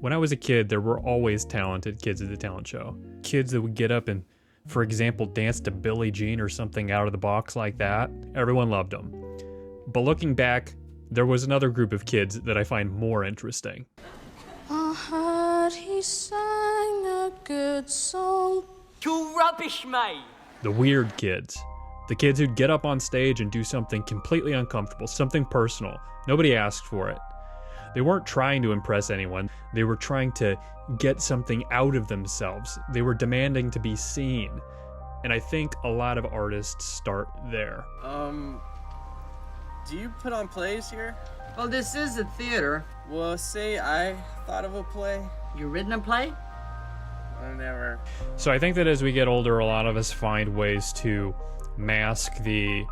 When I was a kid, there were always talented kids at the talent show. Kids that would get up and, for example, dance to Billie Jean or something out of the box like that. Everyone loved them. But looking back, there was another group of kids that I find more interesting. I heard he sang a good song. You rubbish, mate. The weird kids. The kids who'd get up on stage and do something completely uncomfortable, something personal. Nobody asked for it. They weren't trying to impress anyone. They were trying to get something out of themselves. They were demanding to be seen. And I think a lot of artists start there. Do you put on plays here? Well, this is a theater. Well, say I thought of a play. You written a play? I never. So I think that as we get older, a lot of us find ways to mask the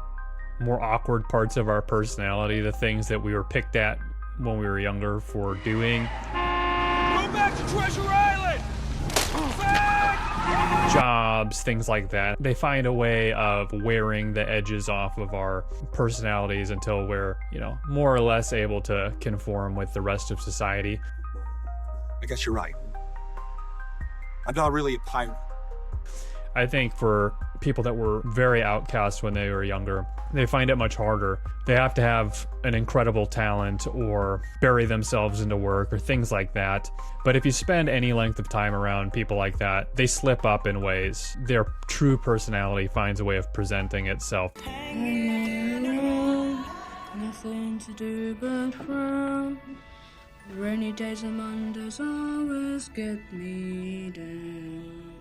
more awkward parts of our personality, the things that we were picked at when we were younger for doing. Go back to Treasure Island! Jobs, things like that. They find a way of wearing the edges off of our personalities until we're, more or less able to conform with the rest of society. I guess you're right. I'm not really a pirate. I think for people that were very outcast when they were younger, they find it much harder. They have to have an incredible talent or bury themselves into work or things like that. But if you spend any length of time around people like that, they slip up in ways. Their true personality finds a way of presenting itself. Nothing to do but frown. Rainy days and Mondays always get me down.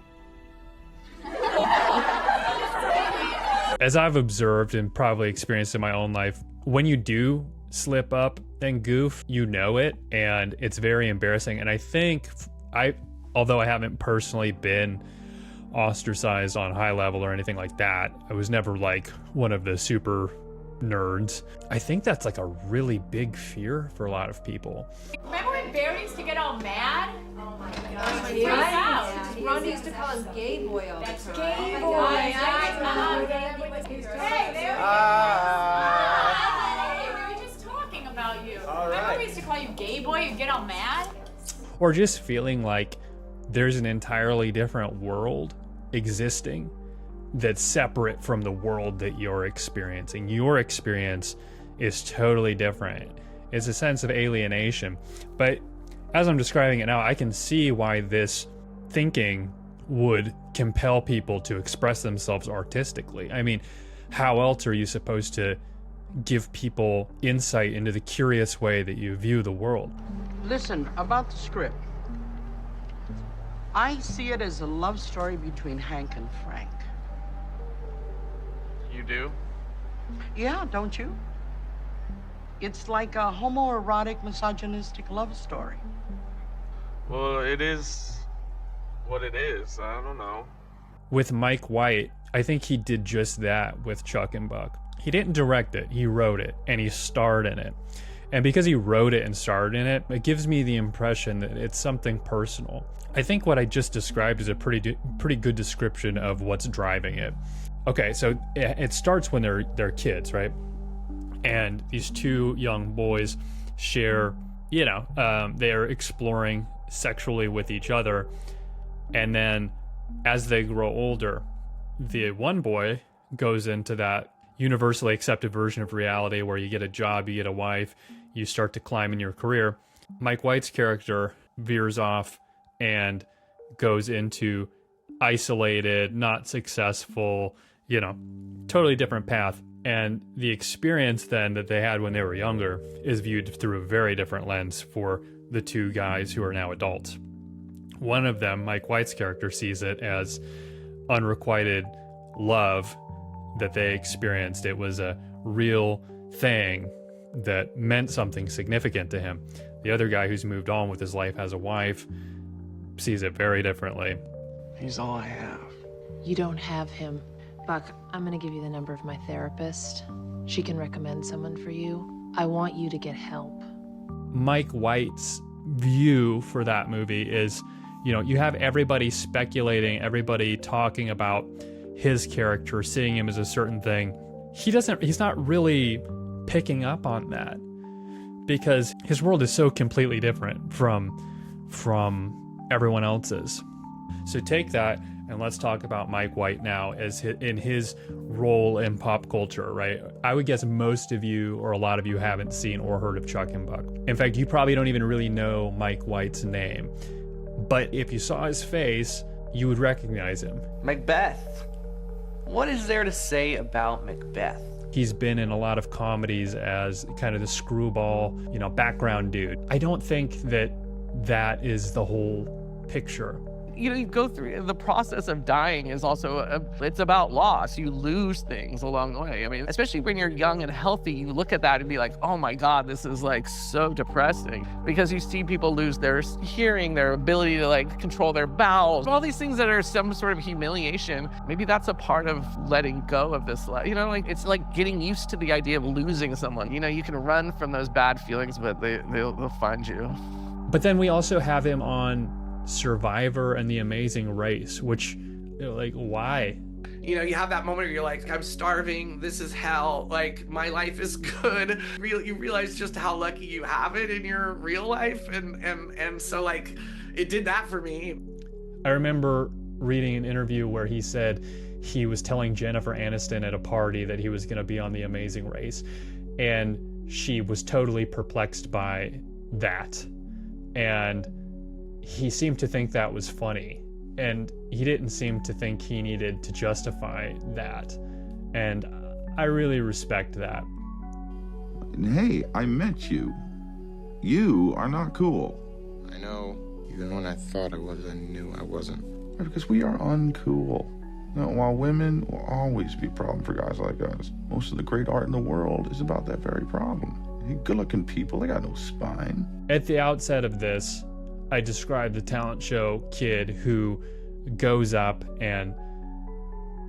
As I've observed and probably experienced in my own life, when you do slip up and goof, you know it, and it's very embarrassing. And I think although I haven't personally been ostracized on high level or anything like that, I was never like one of the super nerds. I think that's like a really big fear for a lot of people. Remember when Barry used to get all mad? Oh my gosh. Yeah. Ron used to call him Gay Boy all the time. That's Gay Boy. Hey, there we were just talking about you. Remember we used to call you Gay Boy? You'd get all mad? Or just feeling like there's an entirely different world existing that's separate from the world that you're experiencing. Your experience is totally different. It's a sense of alienation. But as I'm describing it now, I can see why this thinking would compel people to express themselves artistically. I mean, how else are you supposed to give people insight into the curious way that you view the world? Listen, about the script. I see it as a love story between Hank and Frank. You do? Yeah, don't you? It's like a homoerotic, misogynistic love story. Well, it is what it is. I don't know. With Mike White, I think he did just that with Chuck and Buck. He didn't direct it, he wrote it, and he starred in it. And because he wrote it and starred in it, it gives me the impression that it's something personal. I think what I just described is a pretty good description of what's driving it. Okay, so it starts when they're kids, right? And these two young boys share, they are exploring sexually with each other. And then as they grow older, the one boy goes into that universally accepted version of reality where you get a job, you get a wife, you start to climb in your career. Mike White's character veers off and goes into isolated, not successful, totally different path. And the experience then that they had when they were younger is viewed through a very different lens for the two guys who are now adults. One of them, Mike White's character, sees it as unrequited love that they experienced. It was a real thing that meant something significant to him. The other guy who's moved on with his life, has a wife, sees it very differently. He's all I have. You don't have him. Buck, I'm gonna give you the number of my therapist. She can recommend someone for you. I want you to get help. Mike White's view for that movie is, you have everybody speculating, everybody talking about his character, seeing him as a certain thing. He's not really picking up on that, because his world is so completely different from everyone else's. So take that and let's talk about Mike White now as in his role in pop culture, right? I would guess most of you or a lot of you haven't seen or heard of Chuck and Buck. In fact, you probably don't even really know Mike White's name. But if you saw his face, you would recognize him. Macbeth. What is there to say about Macbeth? He's been in a lot of comedies as kind of the screwball, background dude. I don't think that is the whole picture. You go through the process of dying is also it's about loss. You lose things along the way. I mean, especially when you're young and healthy, you look at that and be like, oh my God, this is like so depressing, because you see people lose their hearing, their ability to like control their bowels, all these things that are some sort of humiliation. Maybe that's a part of letting go of this life. It's like getting used to the idea of losing someone. You can run from those bad feelings, but they'll find you. But then we also have him on Survivor and The Amazing Race, which, why? You have that moment where you're like, I'm starving, this is hell, like my life is good. You realize just how lucky you have it in your real life, and so like it did that for me. I remember reading an interview where he said he was telling Jennifer Aniston at a party that he was going to be on The Amazing Race, and she was totally perplexed by that, and he seemed to think that was funny, and he didn't seem to think he needed to justify that, and I really respect that. Hey, I met you. You are not cool. I know. Even when I thought I was, I knew I wasn't. Because we are uncool. Now, while women will always be a problem for guys like us, most of the great art in the world is about that very problem. Good-looking people, they got no spine. At the outset of this, I described the talent show kid who goes up and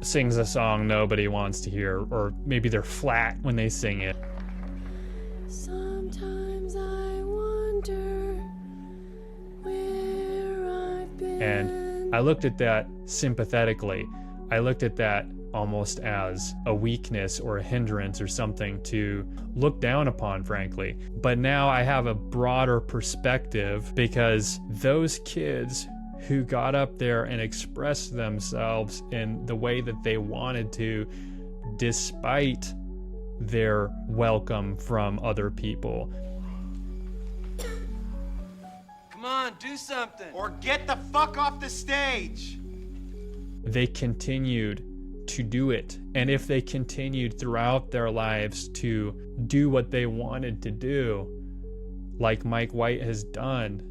sings a song nobody wants to hear, or maybe they're flat when they sing it. Sometimes I wonder where I've been. And I looked at that sympathetically. I looked at that almost as a weakness or a hindrance or something to look down upon, frankly. But now I have a broader perspective, because those kids who got up there and expressed themselves in the way that they wanted to, despite their welcome from other people. Come on, do something. Or get the fuck off the stage. They continued to do it. And if they continued throughout their lives to do what they wanted to do, like Mike White has done,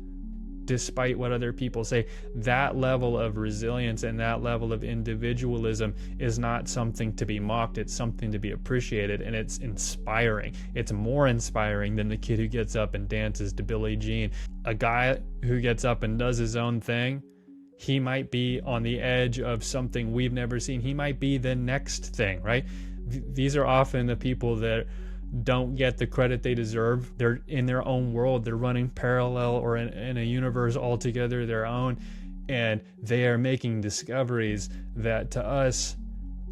despite what other people say, that level of resilience and that level of individualism is not something to be mocked. It's something to be appreciated, and it's inspiring. It's more inspiring than the kid who gets up and dances to Billie Jean. A guy who gets up and does his own thing, he might be on the edge of something we've never seen. He might be the next thing, right? These are often the people that don't get the credit they deserve. They're in their own world. They're running parallel or in a universe altogether their own, and they are making discoveries that to us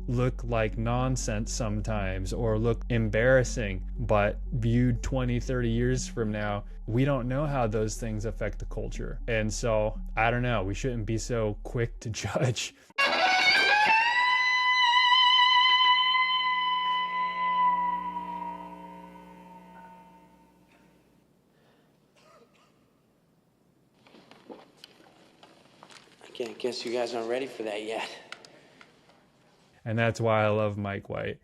look like nonsense sometimes or look embarrassing, but viewed 20, 30 years from now, we don't know how those things affect the culture. And so, I don't know, we shouldn't be so quick to judge. I guess you guys aren't ready for that yet. And that's why I love Mike White.